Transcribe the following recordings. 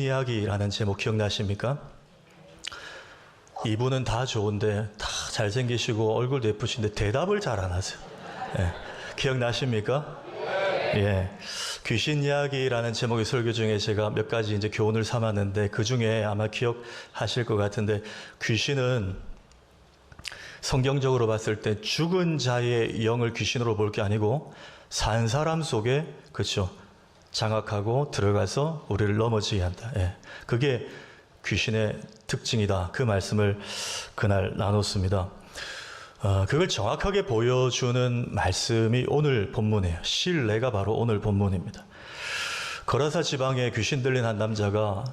이야기라는 제목 기억나십니까? 이분은 다 좋은데 다 잘생기시고 얼굴도 예쁘신데 대답을 잘 안 하세요. 예. 기억나십니까? 예. 귀신 이야기라는 제목의 설교 중에 제가 몇 가지 이제 교훈을 삼았는데 그 중에 아마 기억하실 것 같은데 귀신은 성경적으로 봤을 때 죽은 자의 영을 귀신으로 볼 게 아니고 산 사람 속에 그렇죠. 장악하고 들어가서 우리를 넘어지게 한다. 예. 그게 귀신의 특징이다. 그 말씀을 그날 나눴습니다. 그걸 정확하게 보여주는 말씀이 오늘 본문이에요. 실내가 바로 오늘 본문입니다. 거라사 지방에 귀신 들린 한 남자가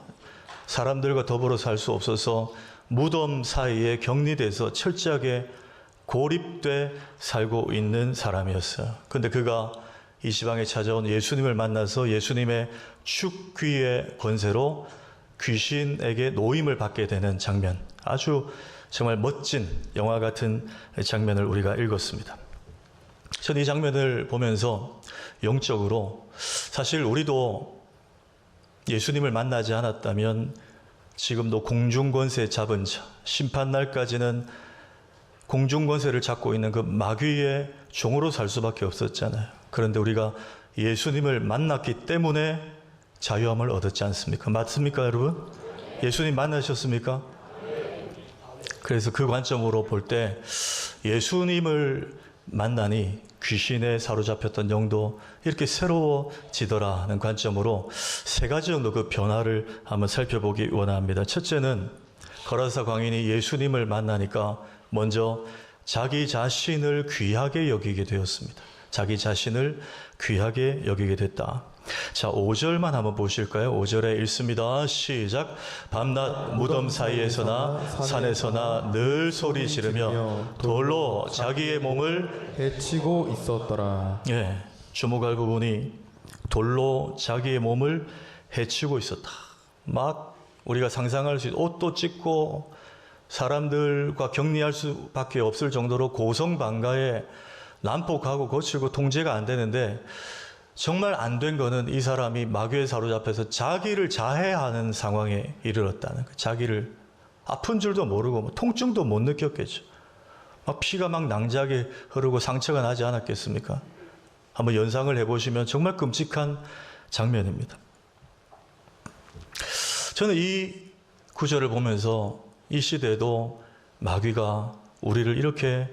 사람들과 더불어 살 수 없어서 무덤 사이에 격리돼서 철저하게 고립돼 살고 있는 사람이었어요. 근데 그가 이 지방에 찾아온 예수님을 만나서 예수님의 축귀의 권세로 귀신에게 노임을 받게 되는 장면, 아주 정말 멋진 영화 같은 장면을 우리가 읽었습니다. 저는 이 장면을 보면서 영적으로 사실 우리도 예수님을 만나지 않았다면 지금도 공중권세 잡은 자, 심판날까지는 공중권세를 잡고 있는 그 마귀의 종으로 살 수밖에 없었잖아요. 그런데 우리가 예수님을 만났기 때문에 자유함을 얻었지 않습니까? 맞습니까, 여러분? 예수님 만나셨습니까? 그래서 그 관점으로 볼 때 예수님을 만나니 귀신에 사로잡혔던 영도 이렇게 새로워지더라는 관점으로 세 가지 정도 그 변화를 한번 살펴보기 원합니다. 첫째는 거라사 광인이 예수님을 만나니까 먼저 자기 자신을 귀하게 여기게 되었습니다. 자기 자신을 귀하게 여기게 됐다. 자, 5절만 한번 보실까요? 5절에 읽습니다. 시작. 밤낮 무덤 사이에서나 산에서나 늘 소리 지르며 돌로 자기의 몸을 해치고 있었더라. 예, 주목할 부분이 돌로 자기의 몸을 해치고 있었다. 막 우리가 상상할 수 있는 옷도 찢고 사람들과 격리할 수밖에 없을 정도로 고성방가에 난폭하고 거칠고 통제가 안 되는데 정말 안 된 거는 이 사람이 마귀에 사로잡혀서 자기를 자해하는 상황에 이르렀다는 거예요. 자기를 아픈 줄도 모르고 통증도 못 느꼈겠죠. 막 피가 막 낭자하게 흐르고 상처가 나지 않았겠습니까? 한번 연상을 해보시면 정말 끔찍한 장면입니다. 저는 이 구절을 보면서 이 시대에도 마귀가 우리를 이렇게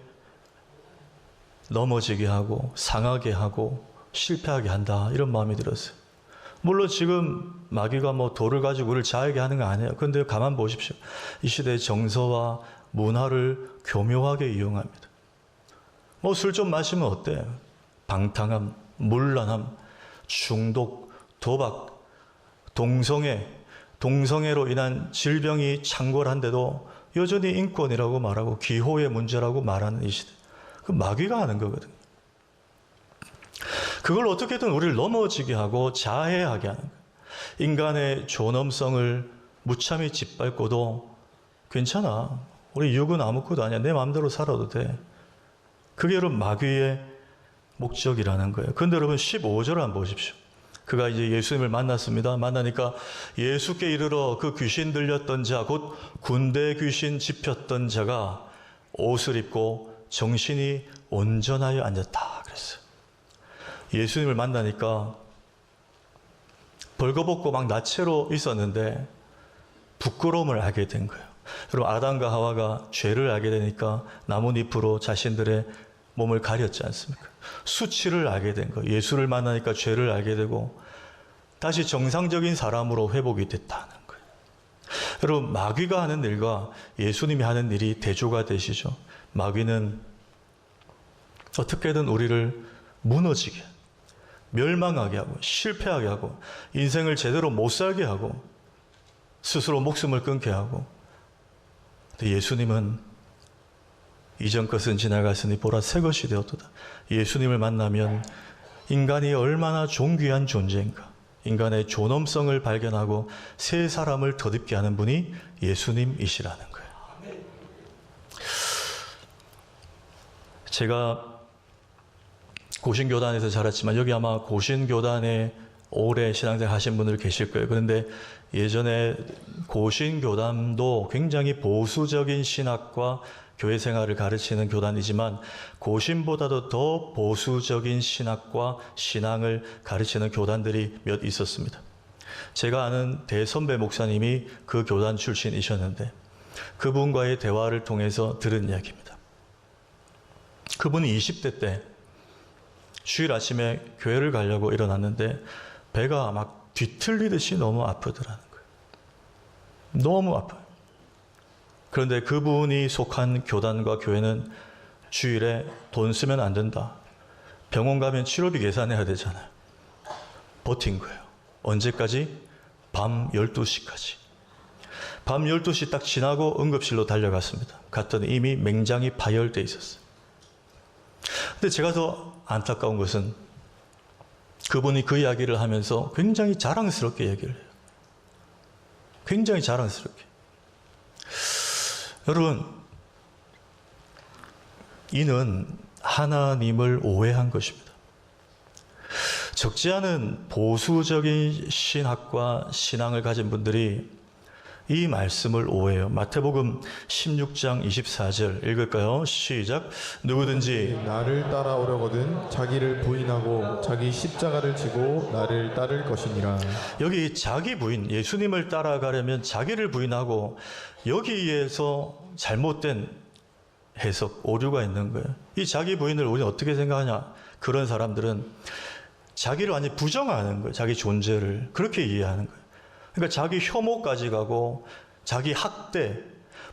넘어지게 하고 상하게 하고 실패하게 한다, 이런 마음이 들었어요. 물론 지금 마귀가 돌을 가지고 우리를 자하게 하는 거 아니에요. 그런데 가만 보십시오. 이 시대의 정서와 문화를 교묘하게 이용합니다. 술 좀 마시면 어때요? 방탕함, 문란함, 중독, 도박, 동성애로 인한 질병이 창궐한데도 여전히 인권이라고 말하고 기호의 문제라고 말하는 이 시대. 그 마귀가 하는 거거든요. 그걸 어떻게든 우리를 넘어지게 하고 자해하게 하는 거예요. 인간의 존엄성을 무참히 짓밟고도 괜찮아. 우리 육은 아무것도 아니야. 내 마음대로 살아도 돼. 그게 여러분 마귀의 목적이라는 거예요. 그런데 여러분 15절 한번 보십시오. 그가 이제 예수님을 만났습니다. 만나니까 예수께 이르러 그 귀신 들렸던 자, 곧 군대 귀신 집혔던 자가 옷을 입고 정신이 온전하여 앉았다 그랬어요. 예수님을 만나니까 벌거벗고 막 나체로 있었는데 부끄러움을 알게 된 거예요. 여러분 아담과 하와가 죄를 알게 되니까 나뭇잎으로 자신들의 몸을 가렸지 않습니까? 수치를 알게 된 거예요. 예수를 만나니까 죄를 알게 되고 다시 정상적인 사람으로 회복이 됐다는 거예요. 여러분 마귀가 하는 일과 예수님이 하는 일이 대조가 되시죠. 마귀는 어떻게든 우리를 무너지게, 멸망하게 하고 실패하게 하고 인생을 제대로 못 살게 하고 스스로 목숨을 끊게 하고, 근데 예수님은 이전 것은 지나갔으니 보라 새 것이 되었도다. 예수님을 만나면 인간이 얼마나 존귀한 존재인가, 인간의 존엄성을 발견하고 새 사람을 덧입게 하는 분이 예수님이시라는 거예요. 제가 고신교단에서 자랐지만 여기 아마 고신교단에 오래 신앙생활 하신 분들 계실 거예요. 그런데 예전에 고신교단도 굉장히 보수적인 신학과 교회 생활을 가르치는 교단이지만 고신보다도 더 보수적인 신학과 신앙을 가르치는 교단들이 몇 있었습니다. 제가 아는 대선배 목사님이 그 교단 출신이셨는데 그분과의 대화를 통해서 들은 이야기입니다. 그분이 20대 때 주일 아침에 교회를 가려고 일어났는데 배가 막 뒤틀리듯이 너무 아프더라는 거예요. 너무 아파요. 그런데 그분이 속한 교단과 교회는 주일에 돈 쓰면 안 된다. 병원 가면 치료비 계산해야 되잖아요. 버틴 거예요. 언제까지? 밤 12시까지. 밤 12시 딱 지나고 응급실로 달려갔습니다. 갔더니 이미 맹장이 파열돼 있었어요. 근데 제가 더 안타까운 것은 그분이 그 이야기를 하면서 굉장히 자랑스럽게 얘기를 해요. 굉장히 자랑스럽게. 여러분, 이는 하나님을 오해한 것입니다. 적지 않은 보수적인 신학과 신앙을 가진 분들이 이 말씀을 오해해요. 마태복음 16장 24절 읽을까요? 시작. 누구든지 나를 따라오려거든 자기를 부인하고 자기 십자가를 지고 나를 따를 것이니라. 여기 자기 부인, 예수님을 따라가려면 자기를 부인하고 여기에서 잘못된 해석, 오류가 있는 거예요. 이 자기 부인을 우리는 어떻게 생각하냐? 그런 사람들은 자기를 완전히 부정하는 거예요. 자기 존재를. 그렇게 이해하는 거예요. 그러니까 자기 혐오까지 가고 자기 학대,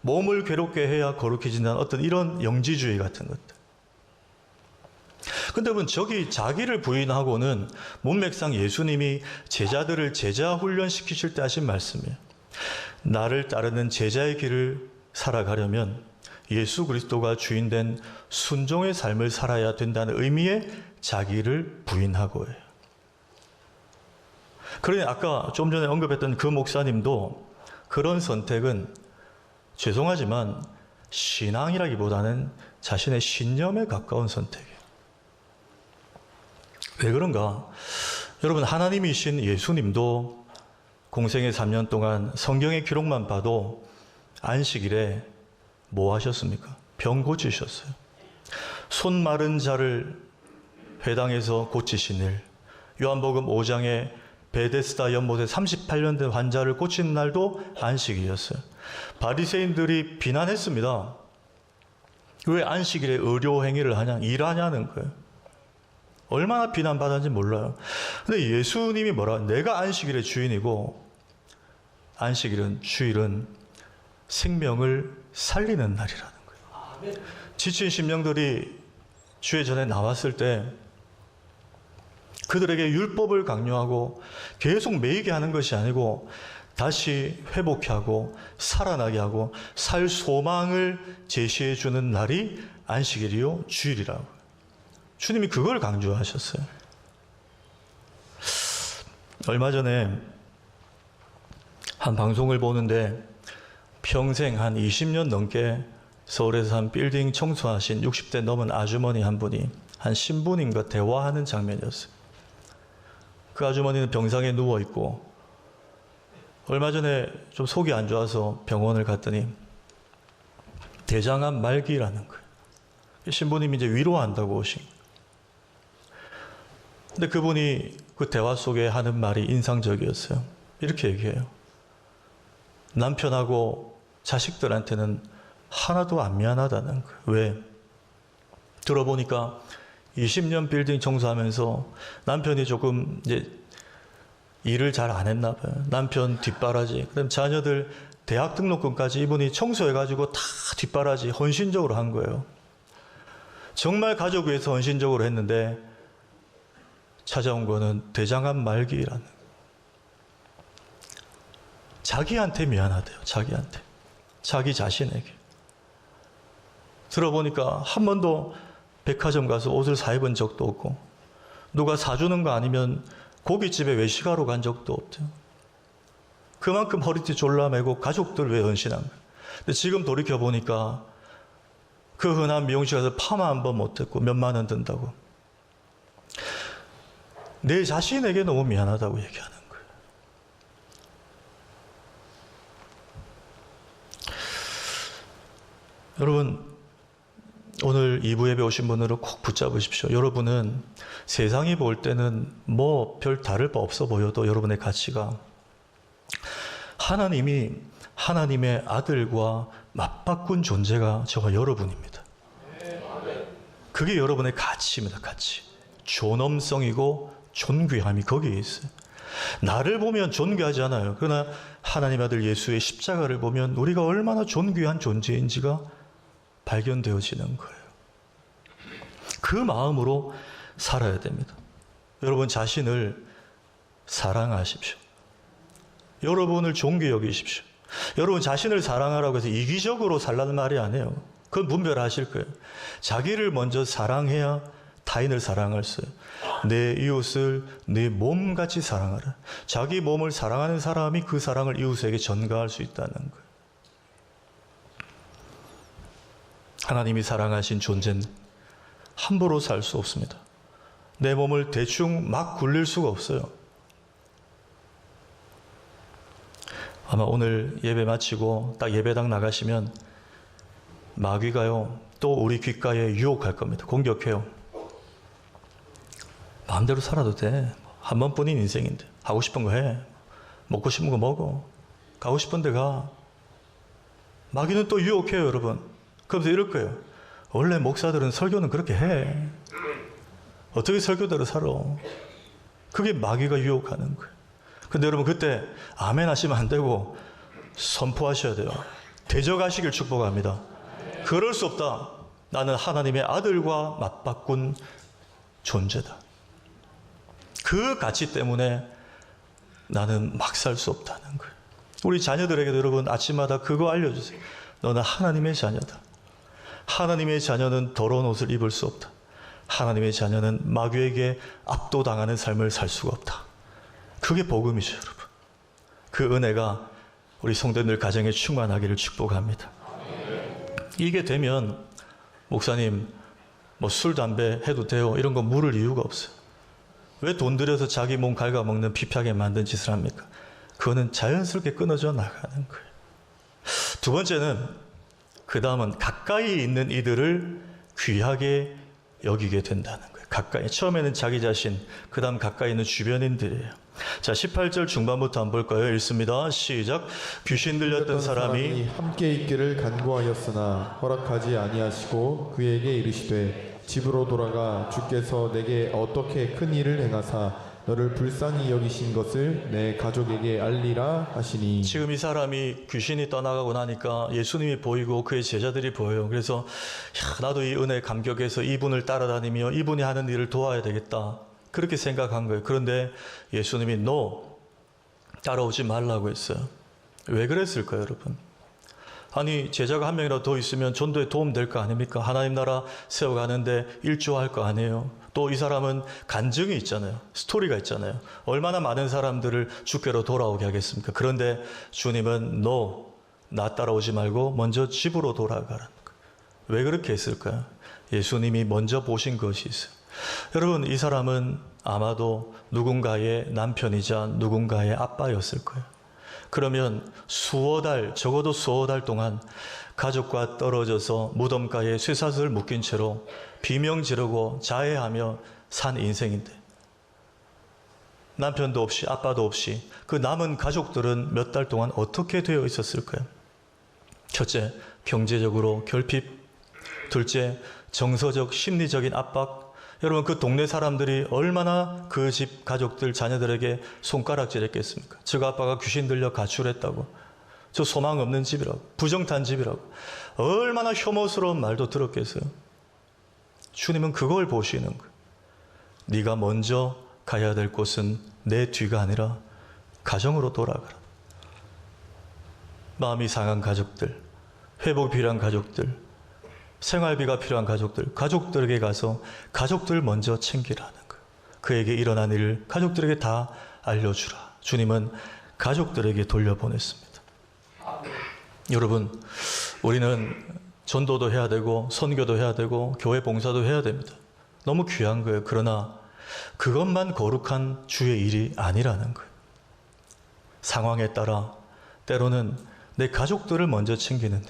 몸을 괴롭게 해야 거룩해진다는 어떤 이런 영지주의 같은 것들. 근데 여러분, 저기 자기를 부인하고는 문맥상 예수님이 제자들을 제자 훈련시키실 때 하신 말씀이에요. 나를 따르는 제자의 길을 살아가려면 예수 그리스도가 주인된 순종의 삶을 살아야 된다는 의미의 자기를 부인하고 해요. 그러니 아까 좀 전에 언급했던 그 목사님도 그런 선택은 죄송하지만 신앙이라기보다는 자신의 신념에 가까운 선택이에요. 왜 그런가? 여러분, 하나님이신 예수님도 공생의 3년 동안 성경의 기록만 봐도 안식일에 뭐 하셨습니까? 병 고치셨어요. 손 마른 자를 회당에서 고치신 일, 요한복음 5장에 베데스다 연못에 38년 된 환자를 고친 날도 안식일이었어요. 바리새인들이 비난했습니다. 왜 안식일에 의료 행위를 하냐? 일하냐는 거예요. 얼마나 비난받았는지 몰라요. 근데 예수님이 뭐라? 내가 안식일의 주인이고 안식일은, 주일은 생명을 살리는 날이라는 거예요. 지친 심령들이 주의 전에 나왔을 때 그들에게 율법을 강요하고 계속 매이게 하는 것이 아니고 다시 회복해 하고 살아나게 하고 살 소망을 제시해 주는 날이 안식일이요, 주일이라고. 주님이 그걸 강조하셨어요. 얼마 전에 한 방송을 보는데 평생 한 20년 넘게 서울에서 한 빌딩 청소하신 60대 넘은 아주머니 한 분이 한 신부님과 대화하는 장면이었어요. 그 아주머니는 병상에 누워있고 얼마 전에 좀 속이 안 좋아서 병원을 갔더니 대장암 말기라는 거예요. 신부님이 이제 위로한다고 오신 거예요. 근데 그분이 그 대화 속에 하는 말이 인상적이었어요. 이렇게 얘기해요. 남편하고 자식들한테는 하나도 안 미안하다는 거예요. 왜? 들어보니까 20년 빌딩 청소하면서 남편이 조금 이제 일을 잘 안 했나 봐요. 남편 뒷바라지, 그다음 자녀들 대학 등록금까지 이분이 청소해가지고 다 뒷바라지 헌신적으로 한 거예요. 정말 가족 위해서 헌신적으로 했는데 찾아온 거는 대장암 말기라는 거예요. 자기한테 미안하대요. 자기한테. 자기 자신에게. 들어보니까 한 번도 백화점 가서 옷을 사 입은 적도 없고 누가 사주는 거 아니면 고깃집에 외식하러 간 적도 없대요. 그만큼 허리띠 졸라매고 가족들 왜 헌신한 거예요. 근데 지금 돌이켜보니까 그 흔한 미용실 가서 파마 한 번 못했고 몇만 원 든다고 내 자신에게 너무 미안하다고 얘기하는 거예요. 여러분, 오늘 2부 예배 오신 분들은 꼭 붙잡으십시오. 여러분은 세상이 볼 때는 뭐 별 다를 바 없어 보여도 여러분의 가치가 하나님이 하나님의 아들과 맞바꾼 존재가 저와 여러분입니다. 그게 여러분의 가치입니다. 가치. 존엄성이고 존귀함이 거기에 있어요. 나를 보면 존귀하지 않아요. 그러나 하나님 아들 예수의 십자가를 보면 우리가 얼마나 존귀한 존재인지가 발견되어지는 거예요. 그 마음으로 살아야 됩니다. 여러분 자신을 사랑하십시오. 여러분을 존귀 여기십시오. 여러분 자신을 사랑하라고 해서 이기적으로 살라는 말이 아니에요. 그건 분별하실 거예요. 자기를 먼저 사랑해야 타인을 사랑할 수 있어요. 내 이웃을 내 몸같이 사랑하라. 자기 몸을 사랑하는 사람이 그 사랑을 이웃에게 전가할 수 있다는 거예요. 하나님이 사랑하신 존재는 함부로 살 수 없습니다. 내 몸을 대충 막 굴릴 수가 없어요. 아마 오늘 예배 마치고 딱 예배당 나가시면 마귀가요 또 우리 귓가에 유혹할 겁니다. 공격해요. 마음대로 살아도 돼. 한 번뿐인 인생인데 하고 싶은 거 해. 먹고 싶은 거 먹어. 가고 싶은 데 가. 마귀는 또 유혹해요, 여러분. 그러면서 이럴 거예요. 원래 목사들은 설교는 그렇게 해. 어떻게 설교대로 살아. 그게 마귀가 유혹하는 거예요. 근데 여러분 그때 아멘 하시면 안 되고 선포하셔야 돼요. 대적하시길 축복합니다. 그럴 수 없다. 나는 하나님의 아들과 맞바꾼 존재다. 그 가치 때문에 나는 막 살 수 없다는 거예요. 우리 자녀들에게도 여러분 아침마다 그거 알려주세요. 너는 하나님의 자녀다. 하나님의 자녀는 더러운 옷을 입을 수 없다. 하나님의 자녀는 마귀에게 압도당하는 삶을 살 수가 없다. 그게 복음이죠, 여러분. 그 은혜가 우리 성도들 가정에 충만하기를 축복합니다. 이게 되면 목사님 뭐 술, 담배 해도 돼요. 이런 거 물을 이유가 없어요. 왜 돈 들여서 자기 몸 갉아먹는 피폐하게 만든 짓을 합니까? 그거는 자연스럽게 끊어져 나가는 거예요. 두 번째는 그 다음은 가까이 있는 이들을 귀하게 여기게 된다는 거예요. 가까이. 처음에는 자기 자신, 그 다음 가까이 있는 주변인들이에요. 자, 18절 중반부터 한번 볼까요? 읽습니다. 시작. 귀신 들렸던 사람이 함께 있기를 간구하였으나 허락하지 아니하시고 그에게 이르시되 집으로 돌아가 주께서 내게 어떻게 큰 일을 행하사 너를 불쌍히 여기신 것을 내 가족에게 알리라 하시니. 지금 이 사람이 귀신이 떠나가고 나니까 예수님이 보이고 그의 제자들이 보여요. 그래서 나도 이 은혜에 감격해서 이분을 따라다니며 이분이 하는 일을 도와야 되겠다. 그렇게 생각한 거예요. 그런데 예수님이 너 따라오지 말라고 했어요. 왜 그랬을까요, 여러분? 아니 제자가 한 명이라도 더 있으면 전도에 도움 될 거 아닙니까? 하나님 나라 세워가는데 일조할 거 아니에요. 또 이 사람은 간증이 있잖아요. 스토리가 있잖아요. 얼마나 많은 사람들을 주께로 돌아오게 하겠습니까? 그런데 주님은 너 나 따라오지 말고 먼저 집으로 돌아가라는 거예요. 왜 그렇게 했을까요? 예수님이 먼저 보신 것이 있어요. 여러분 이 사람은 아마도 누군가의 남편이자 누군가의 아빠였을 거예요. 그러면 수어 달, 적어도 수어 달 동안 가족과 떨어져서 무덤가에 쇠사슬을 묶인 채로 비명 지르고 자해하며 산 인생인데 남편도 없이 아빠도 없이 그 남은 가족들은 몇 달 동안 어떻게 되어 있었을까요? 첫째, 경제적으로 결핍. 둘째, 정서적, 심리적인 압박. 여러분 그 동네 사람들이 얼마나 그 집 가족들 자녀들에게 손가락질했겠습니까? 저 아빠가 귀신 들려 가출했다고, 저 소망 없는 집이라고, 부정탄 집이라고 얼마나 혐오스러운 말도 들었겠어요. 주님은 그걸 보시는 거예요. 네가 먼저 가야 될 곳은 내 뒤가 아니라 가정으로 돌아가라. 마음이 상한 가족들, 회복이 필요한 가족들, 생활비가 필요한 가족들, 가족들에게 가서 가족들 먼저 챙기라는 거예요. 그에게 일어난 일을 가족들에게 다 알려주라. 주님은 가족들에게 돌려보냈습니다. 여러분, 우리는 전도도 해야 되고 선교도 해야 되고 교회 봉사도 해야 됩니다. 너무 귀한 거예요. 그러나 그것만 거룩한 주의 일이 아니라는 거예요. 상황에 따라 때로는 내 가족들을 먼저 챙기는 일,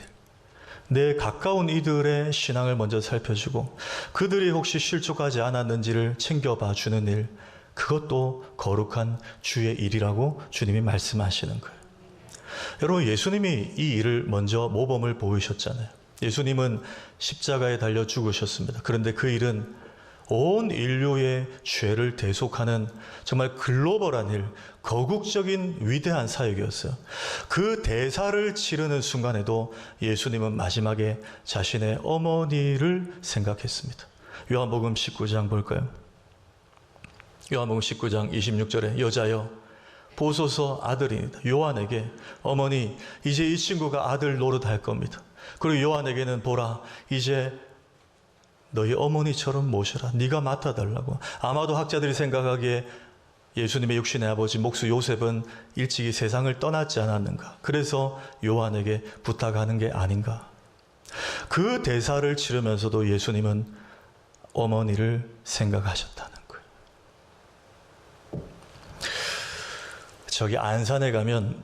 내 가까운 이들의 신앙을 먼저 살펴주고 그들이 혹시 실족하지 않았는지를 챙겨봐 주는 일, 그것도 거룩한 주의 일이라고 주님이 말씀하시는 거예요. 여러분, 예수님이 이 일을 먼저 모범을 보이셨잖아요. 예수님은 십자가에 달려 죽으셨습니다. 그런데 그 일은 온 인류의 죄를 대속하는 정말 글로벌한 일, 거국적인 위대한 사역이었어요. 그 대사를 치르는 순간에도 예수님은 마지막에 자신의 어머니를 생각했습니다. 요한복음 19장 볼까요? 요한복음 19장 26절에 여자여 보소서 아들이니다. 요한에게 어머니 이제 이 친구가 아들 노릇할 겁니다. 그리고 요한에게는 보라 이제 너희 어머니처럼 모셔라. 네가 맡아달라고. 아마도 학자들이 생각하기에 예수님의 육신의 아버지 목수 요셉은 일찍이 세상을 떠났지 않았는가. 그래서 요한에게 부탁하는 게 아닌가. 그 대사를 치르면서도 예수님은 어머니를 생각하셨다는 거예요. 저기 안산에 가면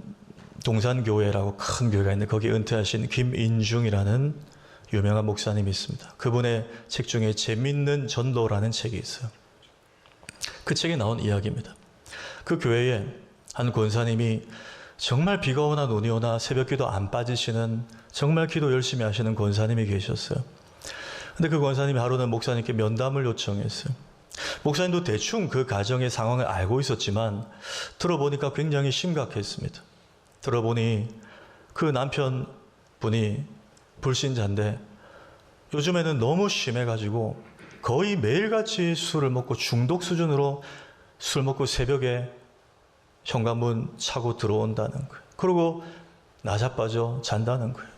동산교회라고 큰 교회가 있는데 거기 은퇴하신 김인중이라는 유명한 목사님이 있습니다. 그분의 책 중에 재밌는 전도라는 책이 있어요. 그 책에 나온 이야기입니다. 그 교회에 한 권사님이 정말 비가 오나 눈이 오나 새벽기도 안 빠지시는 정말 기도 열심히 하시는 권사님이 계셨어요. 근데 그 권사님이 하루는 목사님께 면담을 요청했어요. 목사님도 대충 그 가정의 상황을 알고 있었지만 들어보니까 굉장히 심각했습니다. 들어보니 그 남편분이 불신자인데 요즘에는 너무 심해가지고 거의 매일같이 술을 먹고 중독 수준으로 술 먹고 새벽에 현관문 차고 들어온다는 거예요. 그리고 나자빠져 잔다는 거예요.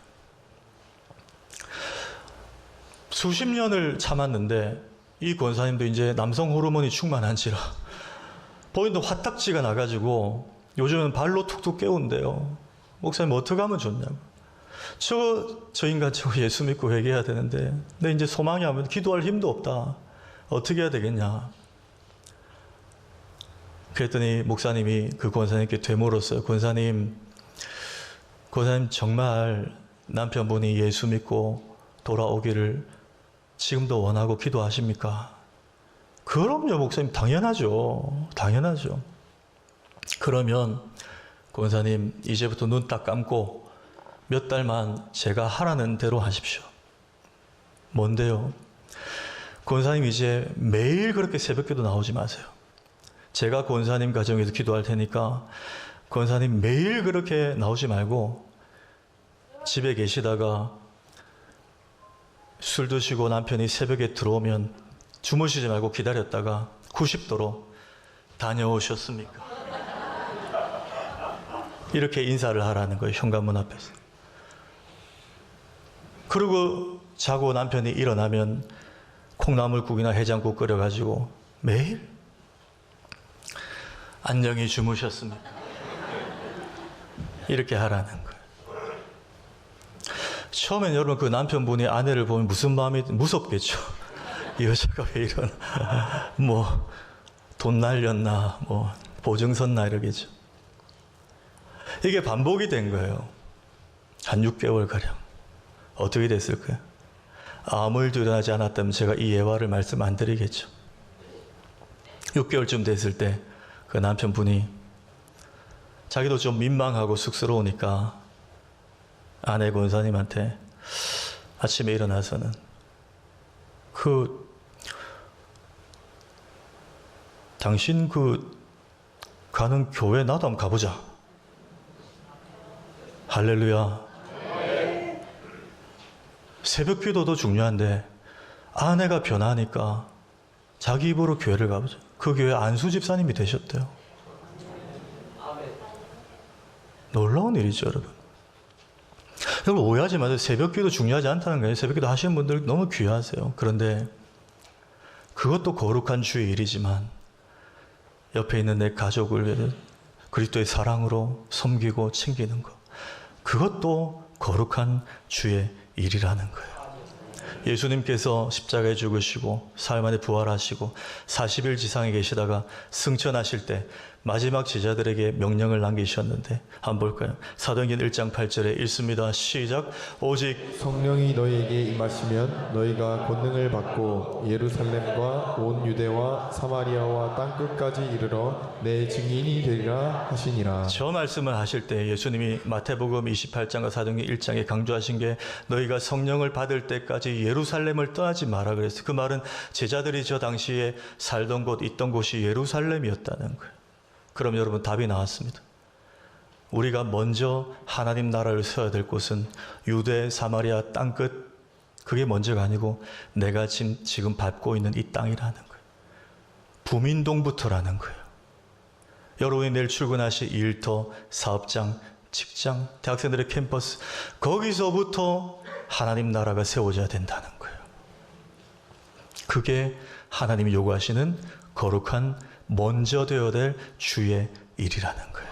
수십 년을 참았는데 이 권사님도 이제 남성 호르몬이 충만한지라 본인도 화딱지가 나가지고 요즘은 발로 툭툭 깨운대요. 목사님 어떻게 하면 좋냐고. 저 인간 저거 예수 믿고 회개해야 되는데 근데 이제 소망이 하면 기도할 힘도 없다. 어떻게 해야 되겠냐. 그랬더니 목사님이 그 권사님께 되물었어요. 권사님 정말 남편분이 예수 믿고 돌아오기를 지금도 원하고 기도하십니까? 그럼요 목사님, 당연하죠. 그러면 권사님 이제부터 눈 딱 감고 몇 달만 제가 하라는 대로 하십시오. 뭔데요? 권사님 이제 매일 그렇게 새벽기도 나오지 마세요. 제가 권사님 가정에서 기도할 테니까 권사님 매일 그렇게 나오지 말고 집에 계시다가 술 드시고 남편이 새벽에 들어오면 주무시지 말고 기다렸다가 90도로 다녀오셨습니까? 이렇게 인사를 하라는 거예요. 현관문 앞에서. 그리고 자고 남편이 일어나면 콩나물국이나 해장국 끓여가지고 매일 안녕히 주무셨습니까? 이렇게 하라는 거예요. 처음엔 여러분 그 남편분이 아내를 보면 무슨 마음이 무섭겠죠. 이 여자가 왜 이러나, 뭐 돈 날렸나, 뭐 보증 섰나 이러겠죠. 이게 반복이 된 거예요. 한 6개월가량. 어떻게 됐을까요? 아무 일도 일어나지 않았다면 제가 이 예화를 말씀 안 드리겠죠. 6개월쯤 됐을 때 그 남편분이 자기도 좀 민망하고 쑥스러우니까 아내 권사님한테 아침에 일어나서는 당신 가는 교회 나도 한번 가보자. 할렐루야. 새벽 기도도 중요한데 아내가 변하니까 자기 입으로 교회를 가보자. 그 교회 안수 집사님이 되셨대요. 놀라운 일이죠, 여러분. 여러분 오해하지 마세요. 새벽 기도 중요하지 않다는 거예요. 새벽 기도 하시는 분들 너무 귀하세요. 그런데 그것도 거룩한 주의 일이지만 옆에 있는 내 가족을 위해 그리스도의 사랑으로 섬기고 챙기는 것, 그것도 거룩한 주의 일이라는 거예요. 예수님께서 십자가에 죽으시고 사흘 만에 부활하시고 40일 지상에 계시다가 승천하실 때 마지막 제자들에게 명령을 남기셨는데 한번 볼까요? 사도행전 1장 8절에 읽습니다. 시작. 오직 성령이 너희에게 임하시면 너희가 권능을 받고 예루살렘과 온 유대와 사마리아와 땅끝까지 이르러 내 증인이 되리라 하시니라. 저 말씀을 하실 때 예수님이 마태복음 28장과 사도행전 1장에 강조하신 게 너희가 성령을 받을 때까지 예루살렘을 떠나지 마라 그랬어요. 그 말은 제자들이 저 당시에 살던 곳, 있던 곳이 예루살렘이었다는 거예요. 그럼 여러분 답이 나왔습니다. 우리가 먼저 하나님 나라를 세워야 될 곳은 유대, 사마리아 땅끝, 그게 먼저가 아니고 내가 지금 밟고 있는 이 땅이라는 거예요. 부민동부터라는 거예요. 여러분이 내일 출근하실 일터, 사업장, 직장, 대학생들의 캠퍼스, 거기서부터 하나님 나라가 세워져야 된다는 거예요. 그게 하나님이 요구하시는 거룩한 먼저 되어야 될 주의 일이라는 거예요.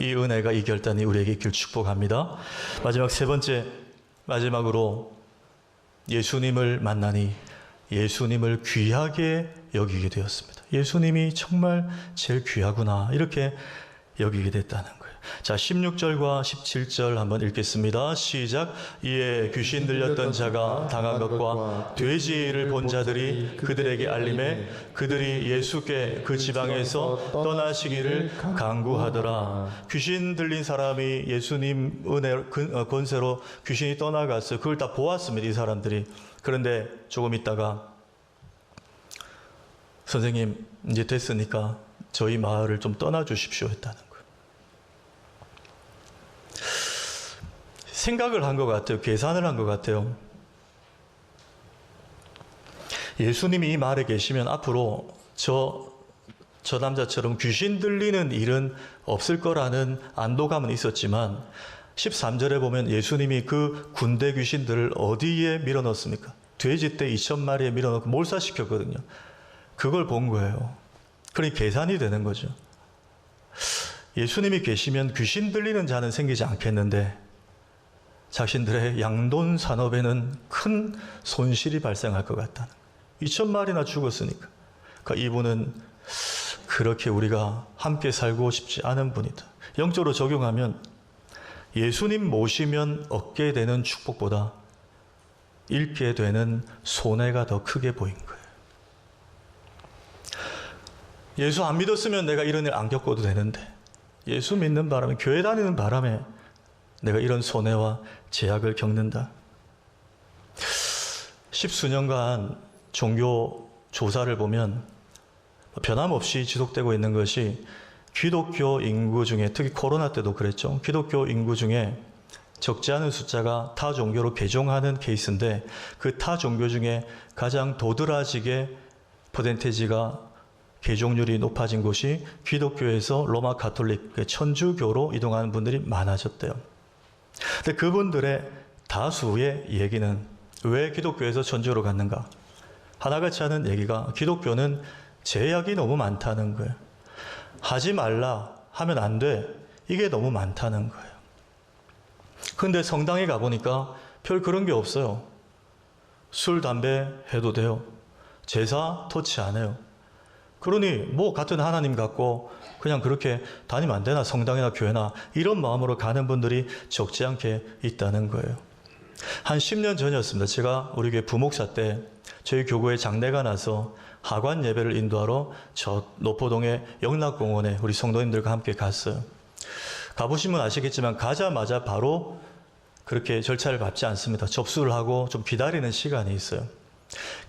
이 은혜가, 이 결단이 우리에게 있길 축복합니다. 마지막 세 번째, 마지막으로 예수님을 만나니 예수님을 귀하게 여기게 되었습니다. 예수님이 정말 제일 귀하구나, 이렇게 여기게 됐다는 거예요. 자, 16절과 17절 한번 읽겠습니다. 시작. 이에 귀신 들렸던 자가 당한 것과 돼지를 본 자들이 그들에게 알림해 그들이 예수께 그 지방에서 떠나시기를 간구하더라. 귀신 들린 사람이 예수님 은혜 권세로 귀신이 떠나갔어요. 그걸 다 보았습니다, 이 사람들이. 그런데 조금 있다가 선생님 이제 됐으니까 저희 마을을 좀 떠나 주십시오 했다는 거예요. 생각을 한 것 같아요. 계산을 한 것 같아요. 예수님이 이 마을에 계시면 앞으로 저 남자처럼 귀신 들리는 일은 없을 거라는 안도감은 있었지만 13절에 보면 예수님이 그 군대 귀신들을 어디에 밀어넣습니까? 돼지떼 2,000마리에 밀어넣고 몰살시켰거든요. 그걸 본 거예요. 그러니 계산이 되는 거죠. 예수님이 계시면 귀신 들리는 자는 생기지 않겠는데 자신들의 양돈 산업에는 큰 손실이 발생할 것 같다는 거예요. 2,000마리나 죽었으니까. 그러니까 이분은 그렇게 우리가 함께 살고 싶지 않은 분이다. 영적으로 적용하면 예수님 모시면 얻게 되는 축복보다 잃게 되는 손해가 더 크게 보인 거예요. 예수 안 믿었으면 내가 이런 일 안 겪어도 되는데 예수 믿는 바람에, 교회 다니는 바람에 내가 이런 손해와 제약을 겪는다. 10수년간 종교 조사를 보면 변함없이 지속되고 있는 것이 기독교 인구 중에, 특히 코로나 때도 그랬죠. 기독교 인구 중에 적지 않은 숫자가 타 종교로 개종하는 케이스인데 그 타 종교 중에 가장 도드라지게 퍼센테이지가 개종률이 높아진 곳이 기독교에서 로마 가톨릭, 천주교로 이동하는 분들이 많아졌대요. 근데 그분들의 다수의 얘기는 왜 기독교에서 천주교로 갔는가? 하나같이 하는 얘기가 기독교는 제약이 너무 많다는 거예요. 하지 말라, 하면 안 돼, 이게 너무 많다는 거예요. 근데 성당에 가보니까 별 그런 게 없어요. 술, 담배 해도 돼요. 제사 터치 안 해요. 그러니 뭐 같은 하나님 갖고 그냥 그렇게 다니면 안 되나, 성당이나 교회나, 이런 마음으로 가는 분들이 적지 않게 있다는 거예요. 한 10년 전이었습니다. 제가 우리 교회 부목사 때 저희 교구에 장례가 나서 하관 예배를 인도하러 저 노포동의 영락공원에 우리 성도님들과 함께 갔어요. 가보시면 아시겠지만 가자마자 바로 그렇게 절차를 밟지 않습니다. 접수를 하고 좀 기다리는 시간이 있어요.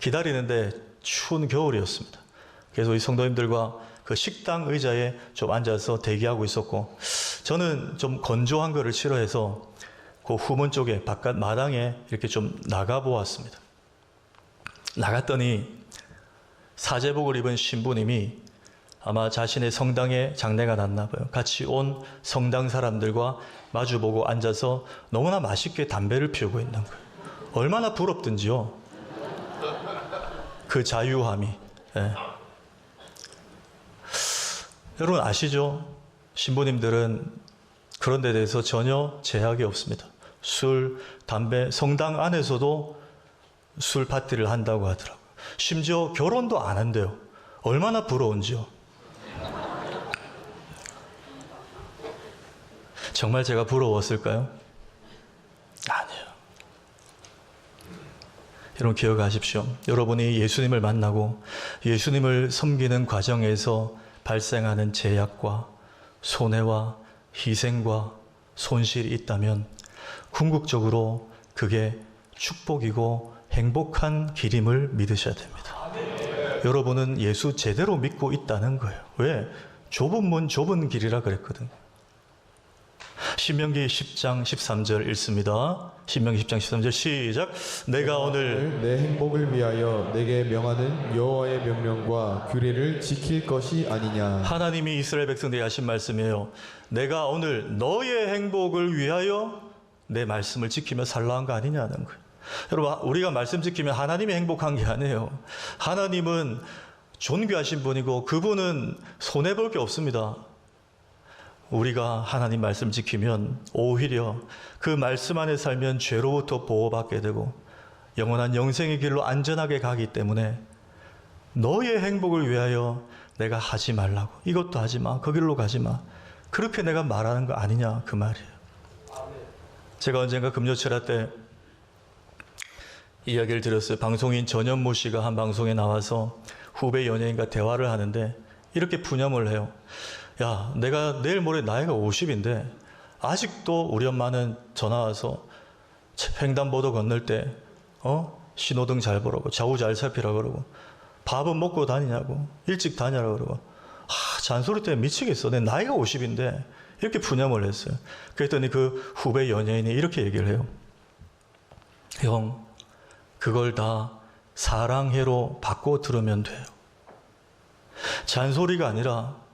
기다리는데 추운 겨울이었습니다. 그래서 우리 성도님들과 그 식당 의자에 좀 앉아서 대기하고 있었고, 저는 좀 건조한 거를 싫어해서 그 후문 쪽에 바깥 마당에 이렇게 좀 나가보았습니다. 나갔더니 사제복을 입은 신부님이 아마 자신의 성당에 장례가 났나 봐요. 같이 온 성당 사람들과 마주보고 앉아서 너무나 맛있게 담배를 피우고 있는 거예요. 얼마나 부럽든지요. 그 자유함이. 예. 여러분 아시죠? 신부님들은 그런 데 대해서 전혀 제약이 없습니다. 술, 담배, 성당 안에서도 술 파티를 한다고 하더라고요. 심지어 결혼도 안 한대요. 얼마나 부러운지요. 정말 제가 부러웠을까요? 아니에요. 여러분 기억하십시오. 여러분이 예수님을 만나고 예수님을 섬기는 과정에서 발생하는 제약과 손해와 희생과 손실이 있다면 궁극적으로 그게 축복이고 행복한 길임을 믿으셔야 됩니다. 여러분은 예수 제대로 믿고 있다는 거예요. 왜? 좁은 문 좁은 길이라 그랬거든요. 신명기 10장 13절 읽습니다. 신명기 10장 13절 시작. 내가 오늘 내 행복을 위하여 내게 명하는 여호와의 명령과 규례를 지킬 것이 아니냐. 하나님이 이스라엘 백성들에게 하신 말씀이에요. 내가 오늘 너의 행복을 위하여 내 말씀을 지키며 살라 한 거 아니냐는 거예요. 여러분 우리가 말씀 지키면 하나님이 행복한 게 아니에요. 하나님은 존귀하신 분이고 그분은 손해볼 게 없습니다. 우리가 하나님 말씀 지키면 오히려 그 말씀 안에 살면 죄로부터 보호받게 되고 영원한 영생의 길로 안전하게 가기 때문에 너의 행복을 위하여 내가 하지 말라고, 이것도 하지 마, 그 길로 가지 마, 그렇게 내가 말하는 거 아니냐 그 말이에요. 제가 언젠가 금요철야 때 이야기를 들었어요. 방송인 전현무 씨가 한 방송에 나와서 후배 연예인과 대화를 하는데 이렇게 푸념을 해요. 야, 내가 내일 모레 나이가 50인데 아직도 우리 엄마는 전화 와서 횡단보도 건널 때 신호등 잘 보라고, 좌우 잘 살피라 그러고, 밥은 먹고 다니냐고, 일찍 다니라 그러고, 잔소리 때문에 미치겠어. 내 나이가 50인데 이렇게 푸념을 했어요. 그랬더니 그 후배 연예인이 이렇게 얘기를 해요. 형, 그걸 다 사랑해로 바꿔 들으면 돼요. 잔소리가 아니라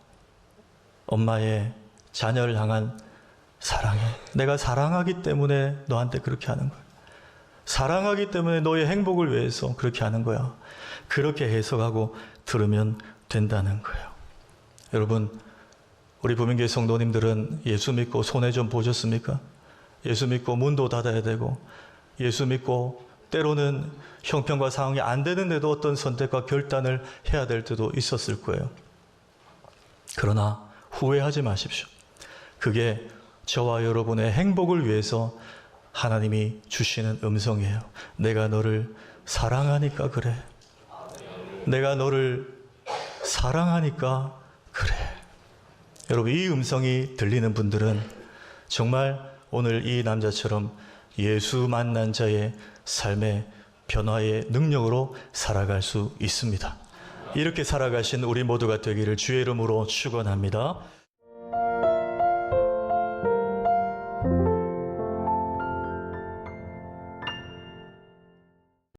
엄마의 자녀를 향한 사랑해. 내가 사랑하기 때문에 너한테 그렇게 하는 거야. 사랑하기 때문에 너의 행복을 위해서 그렇게 하는 거야. 그렇게 해석하고 들으면 된다는 거예요. 여러분, 우리 부민교회 성도님들은 예수 믿고 손해 좀 보셨습니까? 예수 믿고 문도 닫아야 되고, 예수 믿고 때로는 형편과 상황이 안 되는데도 어떤 선택과 결단을 해야 될 때도 있었을 거예요. 그러나 후회하지 마십시오. 그게 저와 여러분의 행복을 위해서 하나님이 주시는 음성이에요. 내가 너를 사랑하니까 그래. 내가 너를 사랑하니까 그래. 여러분, 이 음성이 들리는 분들은 정말 오늘 이 남자처럼 예수 만난 자의 삶의 변화의 능력으로 살아갈 수 있습니다. 이렇게 살아가신 우리 모두가 되기를 주의 이름으로 축원합니다.